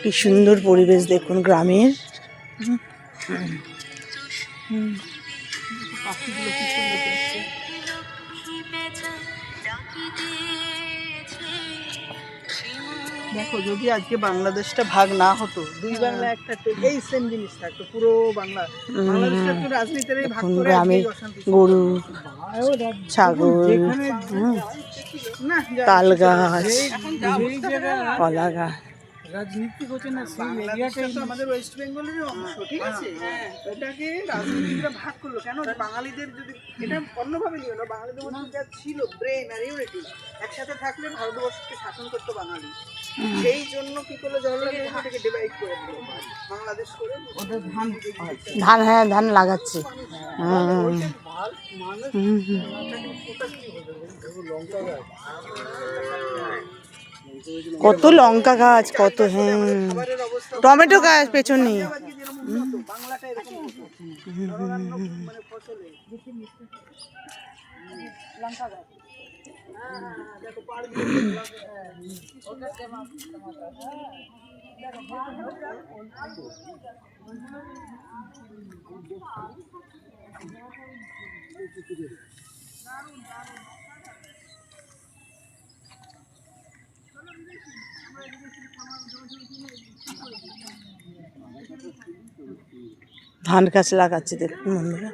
কি সুন্দর পরিবেশ দেখুন গ্রামের। দেখো, যদি আজকে বাংলাদেশটা ভাগ না হতো, দুই বাংলা একটা, এই সেম জিনিস থাকতো পুরো বাংলা। বাংলাদেশটা তো রাজনীতির ভাগ করে গ্রামের গরু, ছাগল, তাল গাছ, কলা গাছ। রাজনীতি হচ্ছে না, আমাদের ওয়েস্ট বেঙ্গলের অংশ, ঠিক আছে? এটাকে রাজনীতিরা ভাগ করলো কেন? বাঙালিদের যদি এটা অন্যভাবে নিও না, বাঙালিদের মধ্যে যা ছিল ব্রেন আর ইউনিটি, একসাথে থাকলে ভারতবর্ষকে শাসন করতো বাঙালি। সেই জন্য কি করলো, জওহরলাল নেহরু এটাকে ডিভাইড করে দিল, বাংলাদেশ করে। ওদের ধান, হ্যাঁ ধান লাগাচ্ছে। কত লঙ্কা গাছ, কত, হ্যাঁ টমেটো গাছ পেছনে। ধান গাছ লাগাচ্ছে দেখুন বন্ধুরা।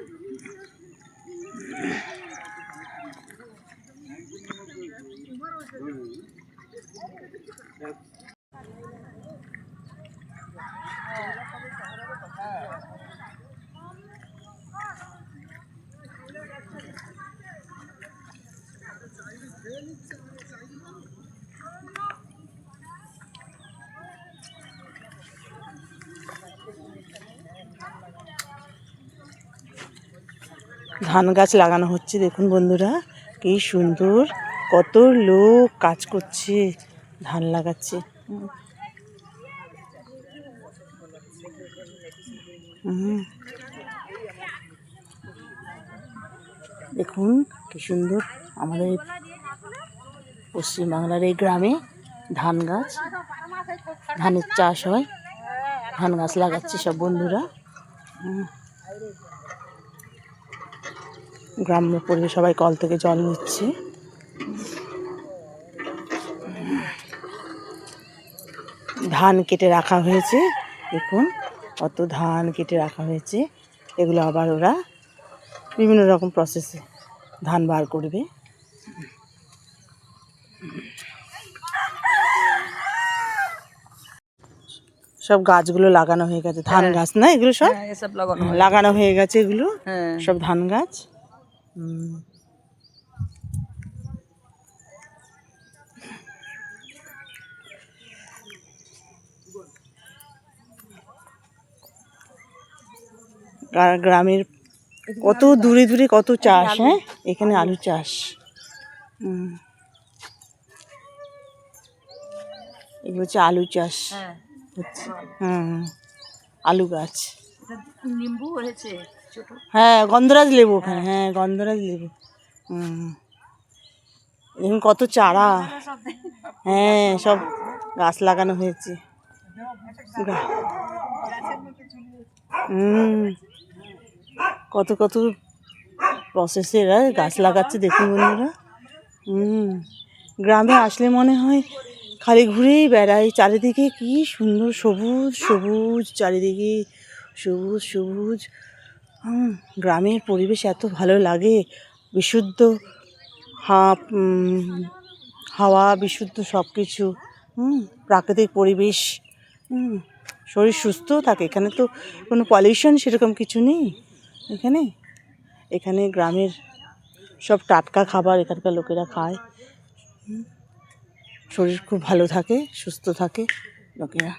ধান গাছ লাগানো হচ্ছে দেখুন বন্ধুরা, কি সুন্দর, কত লোক কাজ করছে, ধান লাগাচ্ছে। দেখুন কি সুন্দর, আমাদের পশ্চিমবাংলার এই গ্রামে ধান গাছ, ধানের চাষ হয়, ধান গাছ লাগাচ্ছে সব বন্ধুরা। গ্রাম্য পরিবেশ, সবাই কল থেকে জল নিচ্ছে। ধান কেটে রাখা হয়েছে দেখুন, কত ধান কেটে রাখা হয়েছে। এগুলো আবার ওরা বিভিন্ন রকম প্রসেসে ধান বার করবে। সব গাছগুলো লাগানো হয়ে গেছে, ধান গাছ না এগুলো সব লাগানো হয়ে গেছে, এগুলো সব ধান গাছ। গ্রামের কত দূরে দূরে কত চাষ, হ্যাঁ এখানে আলু চাষ। এগুলো হচ্ছে আলু চাষ হচ্ছে। আলু গাছ, নিম্বু হয়েছে, হ্যাঁ গন্ধরাজ লেবু ওখানে, হ্যাঁ গন্ধরাজ লেবু। দেখুন কত চারা, হ্যাঁ সব গাছ লাগানো হয়েছে। কত কত প্রসেসে এরা গাছ লাগাচ্ছে দেখুন বন্ধুরা। গ্রামে আসলে মনে হয় খালি ঘুরেই বেড়াই, চারিদিকে কি সুন্দর সবুজ সবুজ, চারিদিকে সবুজ সবুজ। গ্রামের পরিবেশ এত ভালো লাগে, বিশুদ্ধ হাওয়া, বিশুদ্ধ সব কিছু, প্রাকৃতিক পরিবেশ। শরীর সুস্থ থাকে, এখানে তো কোনো পলিউশন সেরকম কিছু নেই। এখানে গ্রামের সব টাটকা খাবার এখানকার লোকেরা খায়, শরীর খুব ভালো থাকে, সুস্থ থাকে লোকেরা।